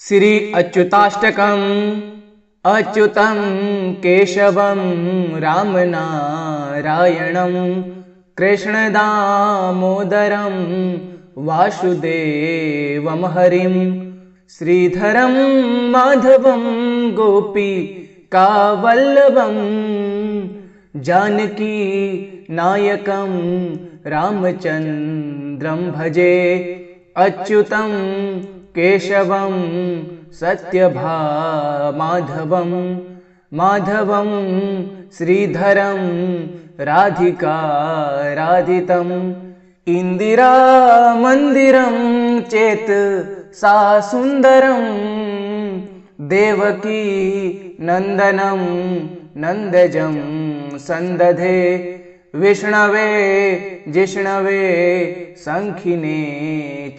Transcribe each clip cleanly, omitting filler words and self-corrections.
श्री अच्युताष्टकम्। अच्युतं केशवं रामनारायणं कृष्णदामोदरं वासुदेवं हरिं श्रीधरं माधवं गोपिकावल्लभं जानकी नायकं रामचन्द्रं भजे। अच्युतं केशवं सत्यभामाधवं माधवं श्रीधरं राधिकाराधितम् इन्दिरामन्दिरं चेत् सा सुन्दरं देवकी नन्दनं नन्दजं सन्दधे विष्णवे जिष्णवे शङ्खिने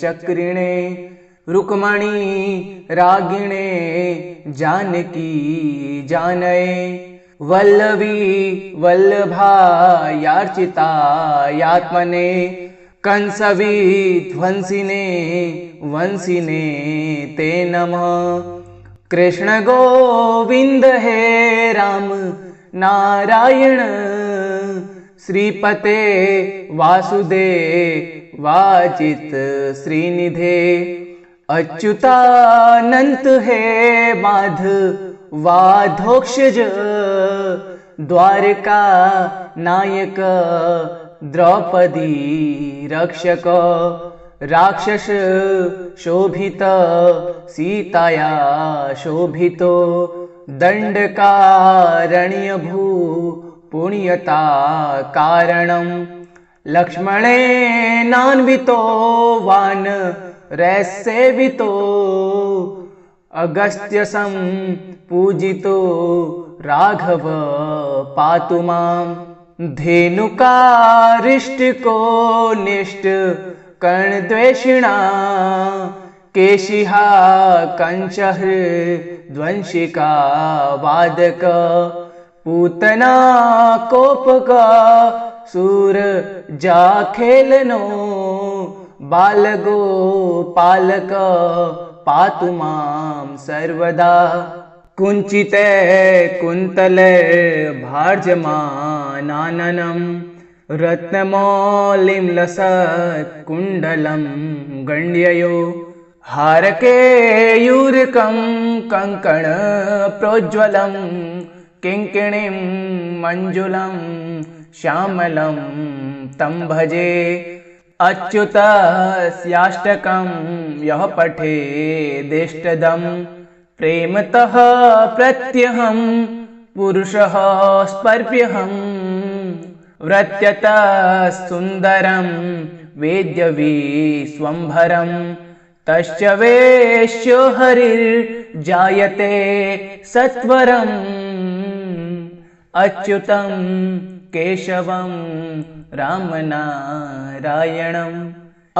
चक्रिणे रुक्मणी रागिणे जानकी जानये वल्लवी वल्लभायार्चितायात्मने कंसवी ध्वंसिने वंसिने ते नमः। कृष्ण गोविंद हे राम नारायण श्रीपते वासुदेवाचित श्रीनिधे अच्युतानंत हे माधवाधोक्षज द्वारका नायक द्रौपदी रक्षक राक्षस शोभित सीताया शोभितो दंडकारण्य भू पुण्यता कारणं लक्ष्मणेनान्वितो वान रैसेवितो अगस्त्यसं पूजितो राघव पातु मां धेनुकारिष्टको निष्ठ कर्णद्वेषिणा केशिहा कंचः ध्वंसिका वादक पूतना कोपक सूर जाखेलनो बालगो पालक पातु मां सर्वदा कुञ्चिते कुन्तले भार्जमानाननं रत्नमौलिं लसत् कुण्डलं गण्ययो हारकेयूरकं कंकण प्रोज्वलं किङ्किणीं मञ्जुलं श्यामलं तं भजे। अच्युतस्याष्टकं यः पठेदिष्टदं प्रेमतः प्रत्यहं पुरुषः स्पर्प्यहं व्रत्यतः सुन्दरं वेद्यविश्वम्भरं तस्य वेश्यो हरिर्जायते सत्वरम् अच्युतं केशवं रामनारायणम्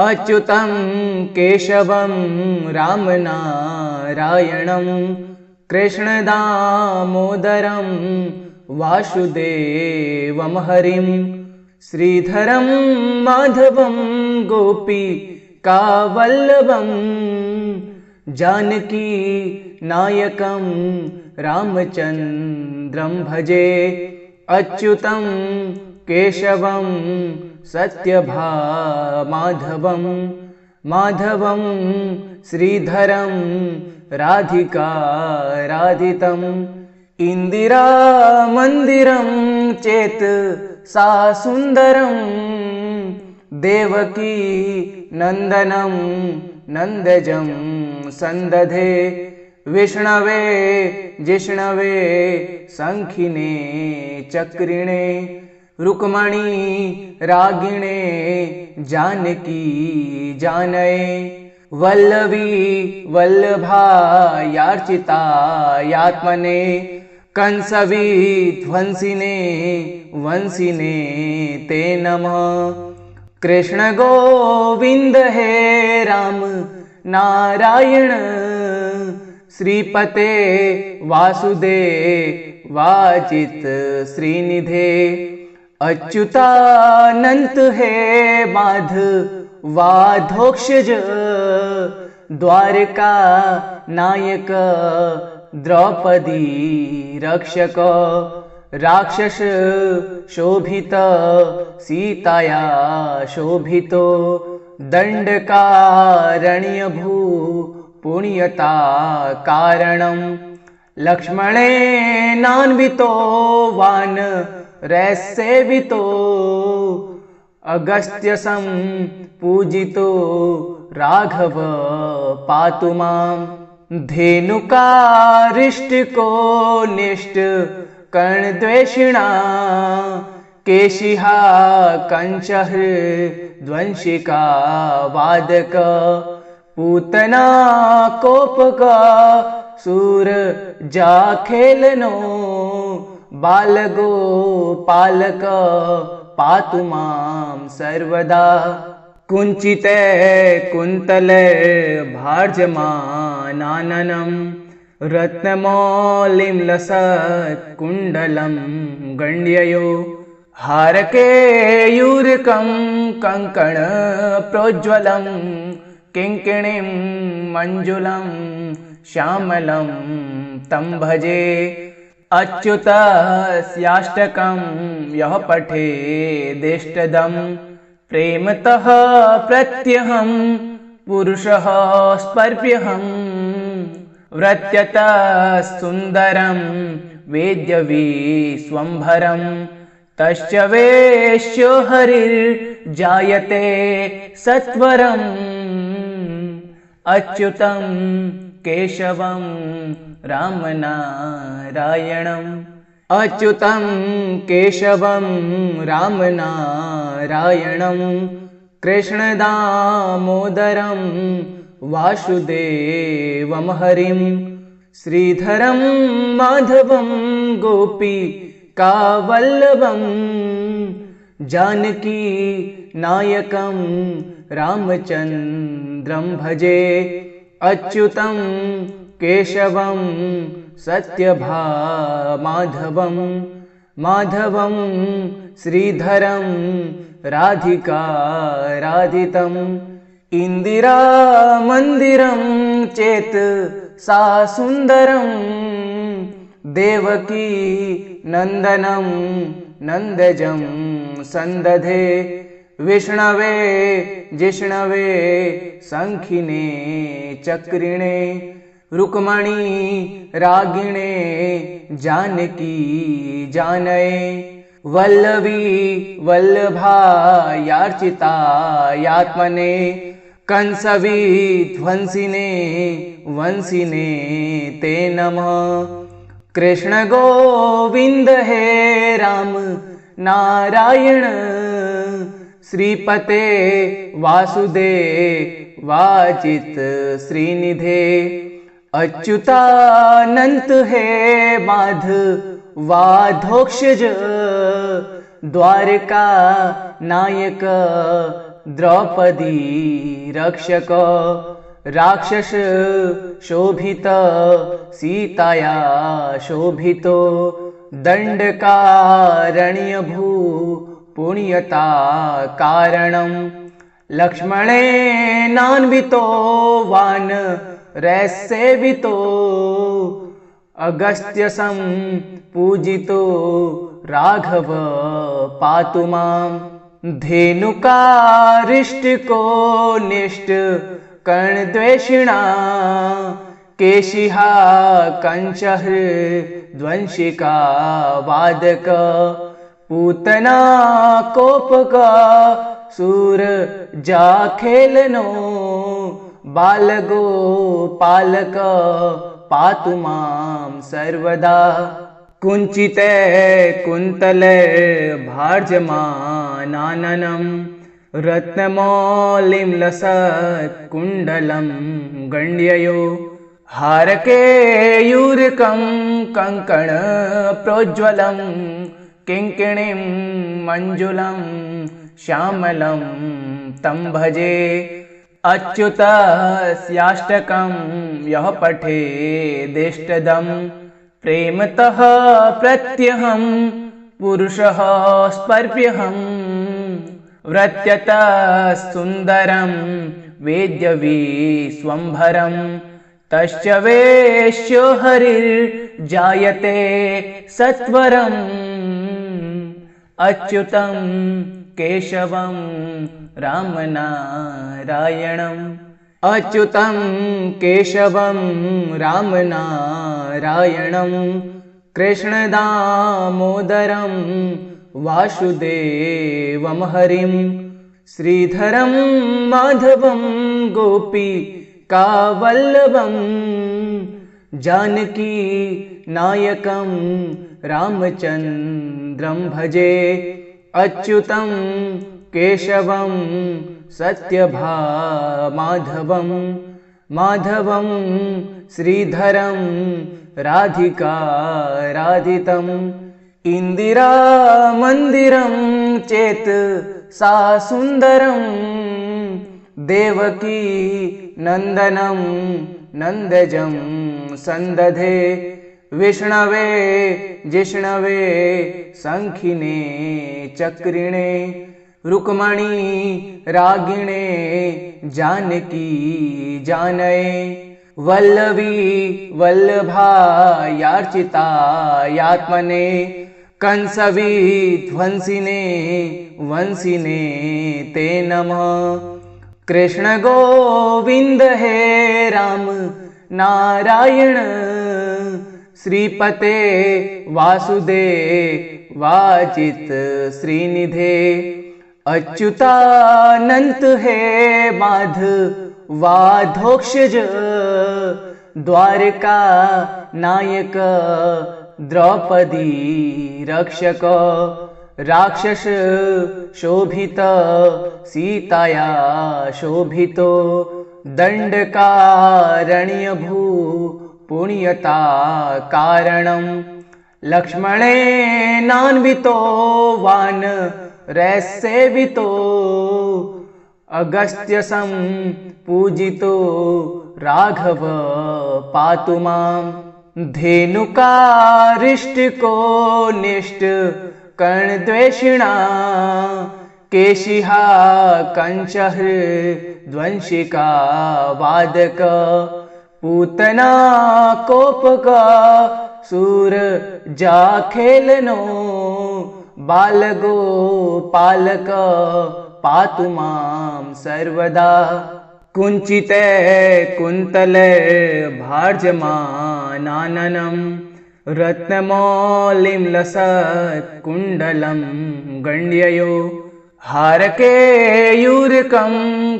अच्युतं केशवं रामनारायणं कृष्णदामोदरं वासुदेवं हरिं श्रीधरं माधवं गोपिकावल्लभं जानकी नायकं रामचन्द्रं भजे। अच्युतं केशवं सत्यभामाधवं माधवं श्रीधरं राधिकाराधितम् इन्दिरामन्दिरं चेत् सा सुन्दरं देवकी नन्दनं नन्दजं सन्दधे विष्णवे जिष्णवे शङ्खिने चक्रिणे रुक्मणी रागिणे जानकी जानये वल्लवी वल्लभायार्चितायात्मने कंसवी ध्वंसिने वंसिने ते नमः। कृष्ण गोविंद हे राम नारायण श्रीपते वासुदेवाचित श्रीनिधे अच्युतानंत हे माधवाधोक्षज द्वारका नायक द्रौपदी रक्षक राक्षस शोभित सीताया शोभितो दंडकारण्यभू पुण्यता कारणं लक्ष्मणेनान्वितो वान रैसेवितो अगस्त्यसं पूजितो राघव पातु मां धेनुकारिष्टको निष्ठ कर्णद्वेषिणा केशिहा कंचः ध्वंसिका वादक पूतना कोपक सूर जाखेलनो बालगो पालक पातु मां सर्वदा कुञ्चिते कुन्तले भार्जमानाननं रत्नमौलिं लसत् कुण्डलं गण्ययो हारकेयूरकं कङ्कण प्रोज्ज्वलं किङ्किणीं मञ्जुलं श्यामलं तं भजे अच्युतस्याष्टकं यः पठेदेष्टदं प्रेमतः प्रत्यहं पुरुषः स्पर्प्यहं व्रत्यतः सुन्दरं वेद्यविश्वम्भरं तस्य वेश्यो हरिर्जायते सत्वरम् अच्युतं केशवं रामनारायणम् अच्युतं केशवं रामनारायणं कृष्णदामोदरं वासुदेवं हरिं श्रीधरं माधवं गोपिकावल्लभं जानकी नायकं रामचन्द्रं भजे अच्युतं केशवं सत्यभामाधवं माधवं श्रीधरं राधिकाराधितम् इन्दिरामन्दिरं चेत् सा सुन्दरं देवकी नन्दनं नन्दजं सन्दधे विष्णवे जिष्णवे शङ्खिने चक्रिणे रुक्मणी रागिणे जानकी जानये वल्लवी वल्लभायार्चितायात्मने कंसवी ध्वंसिने वंसिने ते नमः कृष्ण गोविंद हे राम नारायण श्रीपते वासुदेवाचित श्रीनिधे अच्युतानंत हे माधवाधोक्षज द्वारका नायक द्रौपदी रक्षक राक्षस शोभित सीताया शोभितो दंडकारण्यभू पुण्यता कारणं लक्ष्मणेनान्वितो वान रैसेवितो अगस्त्यसं पूजितो राघव पातु मां धेनुकारिष्टको निष्ठ कर्णद्वेषिणा केशिहा कंचः ध्वंसिका वादक पूतना कोपक सूर जाखेलनो बालगो पालक पातु मां सर्वदा कुञ्चिते कुन्तले भार्जमानाननं रत्नमौलिं लसत् कुण्डलं गण्ययो हारकेयूरकं कङ्कण प्रोज्ज्वलं किङ्किणीं मञ्जुलं श्यामलं तं भजे अच्युतस्याष्टकं यः पठेदेष्टदं प्रेमतः प्रत्यहं पुरुषः स्पर्प्यहं व्रत्यतः सुन्दरं वेद्यविश्वम्भरं तश्च वेश्यो हरिर्जायते सत्वरम् अच्युतं केशवं रामनारायणम् अच्युतं केशवं रामनारायणं कृष्णदामोदरं वासुदेवं हरिं श्रीधरं माधवं गोपिकावल्लभं जानकी नायकं रामचन्द्रं भजे अच्युतं केशवं सत्यभामाधवं माधवं श्रीधरं राधिकाराधितम् इन्दिरामन्दिरं चेत् सा सुन्दरं देवकी नन्दनं नन्दजं सन्दधे विष्णवे जिष्णवे शङ्खिने चक्रिणे रुक्मणी रागिणे जानकी जानये वल्लवी वल्लभायार्चितायात्मने कंसवी ध्वंसिने वंसिने ते नमः कृष्ण गोविंद हे राम नारायण श्रीपते वासुदेवाचित श्रीनिधे अच्युतानंत हे माधवाधोक्षज द्वारका नायक द्रौपदी रक्षक राक्षस शोभित सीताया शोभितो दंडकारण्यभू पुण्यता कारणं लक्ष्मणेनान्वितो वानरसेवितो अगस्त्यसं पूजितो राघव पातु मां धेनुकारिष्टको निष्ठ कर्णद्वेषिणा केशिहा कंचहृद्वंशिका वादक पूतना कोपक सूर जाखेलनो बालगो पालक पातु मां सर्वदा कुञ्चिते कुन्तले भार्जमानाननं रत्नमौलिं लसत्कुण्डलं गण्ययो हारकेयूरकं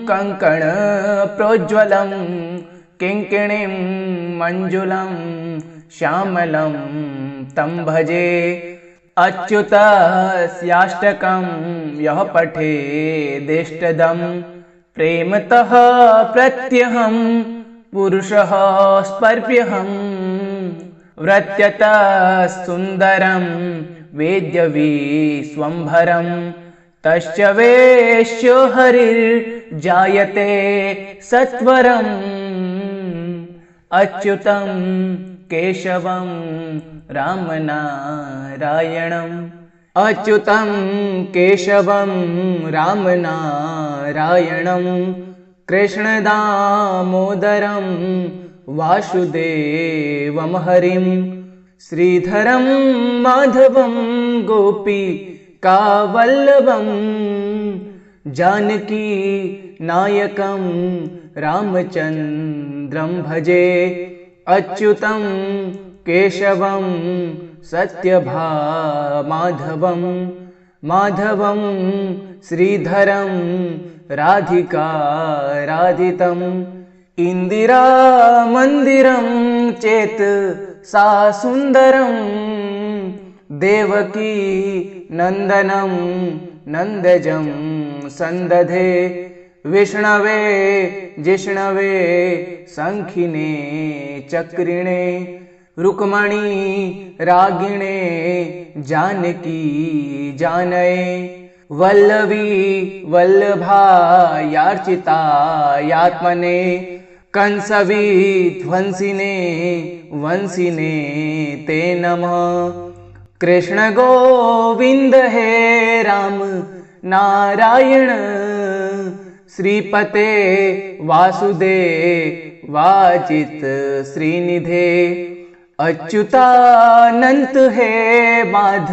कङ्कणप्रोज्ज्वलं किङ्किणीं मञ्जुलं श्यामलं तं भजे अच्युतस्याष्टकं यः पठेदिष्टदं प्रेमतः प्रत्यहं पुरुषः स्पर्प्यहं व्रत्यतः सुन्दरं वेद्यविश्वम्भरं तश्च वेश्यो हरिर्जायते सत्वरम् अच्युतं केशवं रामनारायणम् अच्युतं केशवं रामनारायणं कृष्णदामोदरं वासुदेवं हरिं श्रीधरं माधवं गोपिकावल्लभं जानकी नायकं रामचन्द्रं भजे अच्युतं केशवं सत्यभामाधवं माधवं श्रीधरं राधिकाराधितम् इन्दिरामन्दिरं चेत् सा सुन्दरं देवकी नन्दनं नन्दजं सन्दधे विष्णवे जिष्णवे शङ्खिने चक्रिणे रुक्मणी रागिणे जानकी जानये वल्लवी वल्लभायार्चितायात्मने कंसवी ध्वंसिने वंसिने ते नमः कृष्ण गोविंद हे राम नारायण श्रीपते वासुदेवाजित श्रीनिधे अच्युतानंत हे माधवाधोक्षज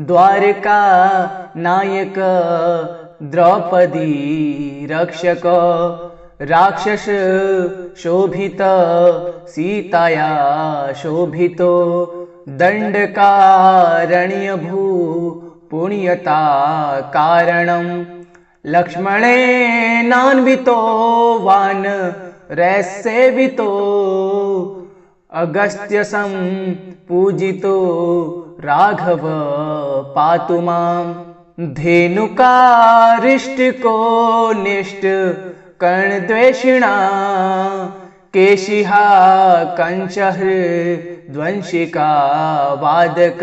द्वारका नायक द्रौपदी रक्षक राक्षस शोभित सीताया शोभितो दंडकारण्य भू पुण्यता कारणं लक्ष्मणेनान्वितो वानरसेवितो अगस्त्यसं पूजितो राघव पातु मां धेनुकारिष्टको निष्ट कर्णद्वेषिणा केशिहा कंचहृद्वंशिका वादक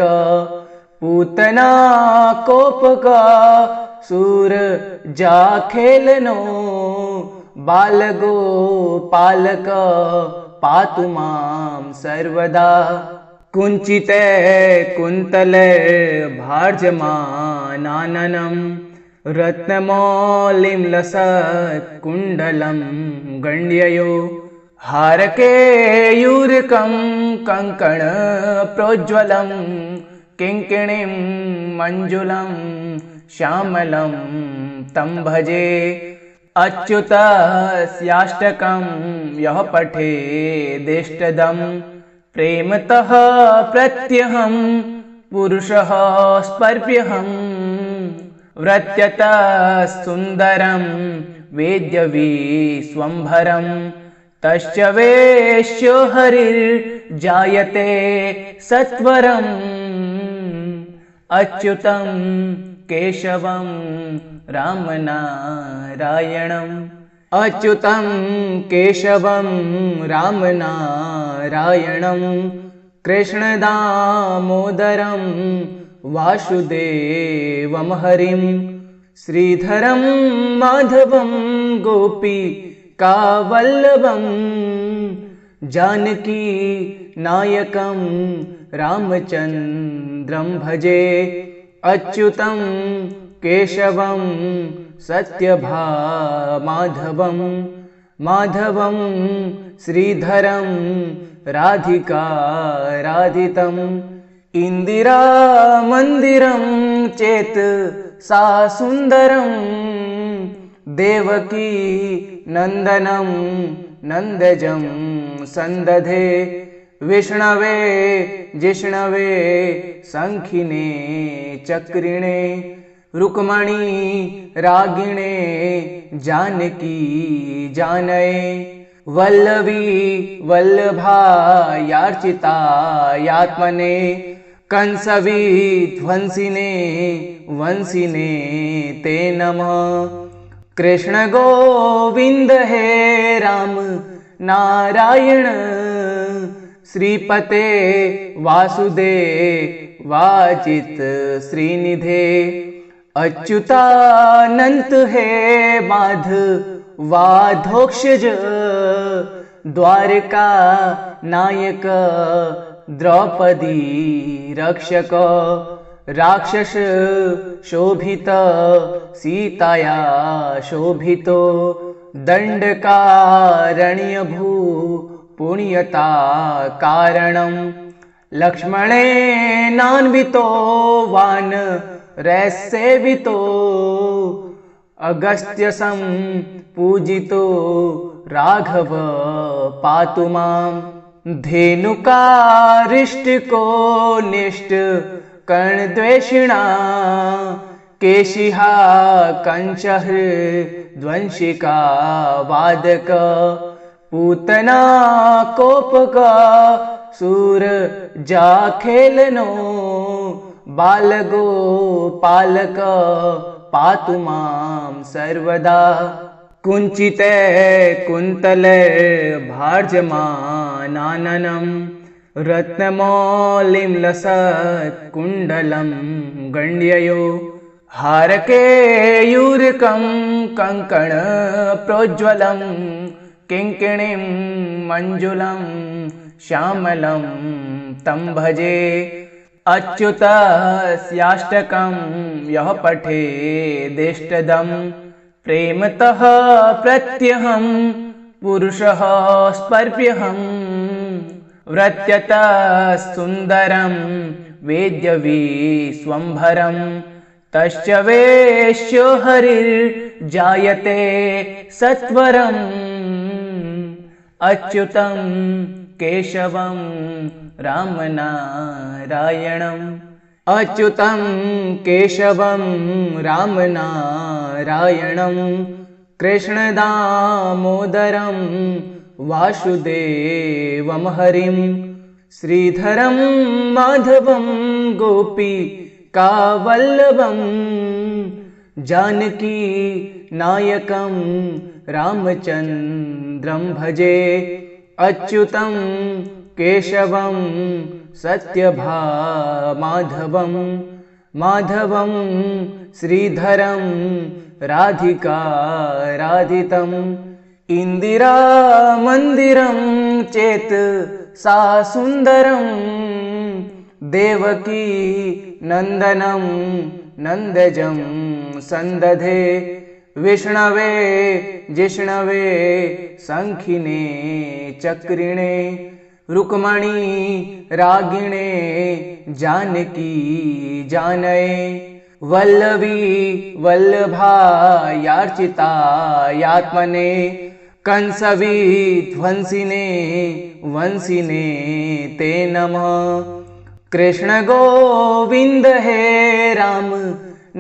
पूतना कोपक सूर जाखेलनो बालगो पालक पातु मां सर्वदा कुञ्चिते कुन्तले भार्जमानाननं रत्नमौलिं लसत् कुण्डलं गण्ययो हारकेयूरकं कङ्कण प्रोज्ज्वलं किङ्किणीं मञ्जुलं श्यामलं तं भजे अच्युतस्याष्टकं यः पठेदिष्टदं प्रेमतः प्रत्यहं पुरुषः स्पर्प्यहं व्रत्यतः सुन्दरं वेद्यविश्वम्भरं तश्च वेश्यो हरिर्जायते सत्वरम् अच्युतं केशवं रामनारायणम् अच्युतं केशवं रामनारायणं कृष्णदामोदरं वासुदेवं हरिं श्रीधरं माधवं गोपिकावल्लभं जानकी नायकं रामचन्द्रं भजे अच्युतं केशवं सत्यभामाधवं माधवं श्रीधरं राधिकाराधितम् इन्दिरामन्दिरं चेत् सा सुन्दरं देवकी नन्दनं नन्दजं सन्दधे विष्णवे जिष्णवे शङ्खिने चक्रिणे रुक्मणी रागिणे जानकी जानये वल्लवी वल्लभायार्चितायात्मने कंसविध्वंसिने वंसिने ते नमः कृष्ण गोविंद हे राम नारायण श्रीपते वासुदेवाजित श्रीनिधे अच्युतानंत हे माधवाधोक्षज द्वारका नायक द्रौपदी रक्षक राक्षस शोभित सीताया शोभितो दंडकारण्य भू पुण्यता कारणं लक्ष्मणेनान्वितो वानरसेवितो अगस्त्यसं पूजितो राघव पातु मां धेनुकारिष्टको निष्ट कर्णद्वेषिणा केशिहा कंचहृद्वंशिका वादक पूतना कोपक सूर जाखेलनो बालगो पालक पातु मां सर्वदा कुञ्चिते कुन्तले भार्जमानाननं रत्नमौलिं लसत् कुण्डलं गण्ययो हारकेयूरकं कङ्कण प्रोज्ज्वलं किङ्किणीं मञ्जुलं श्यामलं तं भजे अच्युतस्याष्टकं यः पठेदेष्टदं प्रेमतः प्रत्यहं पुरुषः स्पर्प्यहम् व्रत्यतः सुन्दरं वेद्यविश्वम्भरं तश्च वेश्यो हरिर्जायते सत्वरम् अच्युतं केशवं रामनारायणम् अच्युतं केशवं रामनारायणं कृष्णदामोदरं वासुदेवं हरिं श्रीधरं माधवं गोपिकावल्लभं जानकी नायकं रामचन्द्रं भजे अच्युतं केशवं सत्यभामाधवं माधवं श्रीधरं राधिकाराधितम् इन्दिरामन्दिरं चेत् सा सुन्दरं देवकी नन्दनं नन्दजं सन्दधे विष्णवे जिष्णवे शङ्खिने चक्रिणे रुक्मणी रागिणे जानकी जानये वल्लवी वल्लभायार्चितायात्मने कंसवी ध्वंसिने वंसिने ते नमः कृष्ण गोविंद हे राम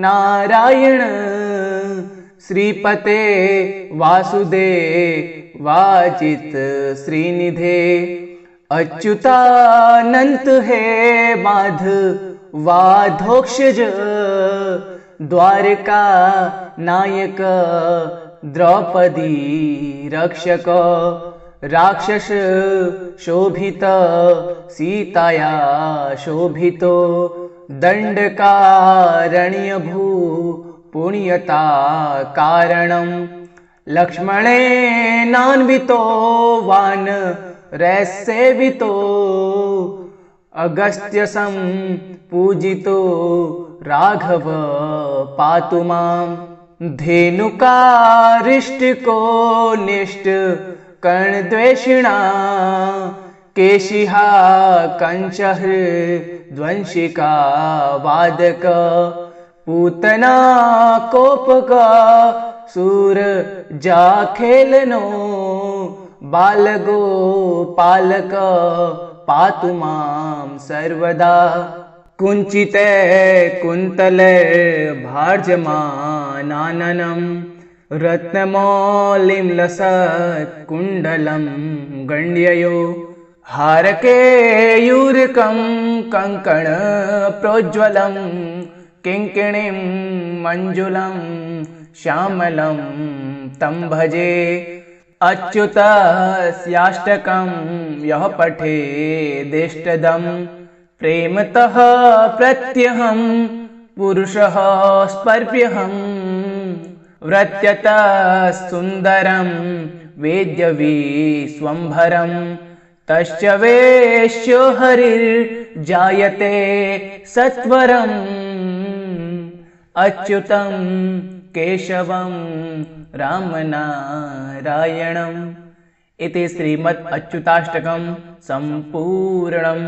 नारायण श्रीपते वासुदेव वाचित श्रीनिधे अच्युतानंत हे माधवाधोक्षज द्वारका नायक द्रौपदी रक्षक राक्षस शोभित सीताया शोभितो दंडकारण्यभू पुण्यता कारणं लक्ष्मणेनान्वितो वानरसेवितो अगस्त्यसं पूजितो राघव पातु मां धेनुकारिष्टको निष्ठ कर्णद्वेषिणा केशिहा कंचः ध्वंसिका वादक पूतना कोपक सूर जाखेलनो बालगो पालक पातु मां सर्वदा कुञ्चिते कुन्तले भार्जमानाननं रत्नमौलिं लसत्कुण्डलं गण्ययो हारकेयूरकं कङ्कणप्रोज्ज्वलं किङ्किणीं मञ्जुलं श्यामलं तं भजे अच्युतस्याष्टकं यः पठेदेष्टदं प्रेमतः प्रत्यहं पुरुषः स्पर्प्यहम् व्रत्यतः सुन्दरं वेद्यविश्वम्भरं तश्च वेश्यो हरिर्जायते सत्वरम् अच्युतं केशवं रामनारायणम् इति श्रीमद् अच्युताष्टकं सम्पूर्णम्।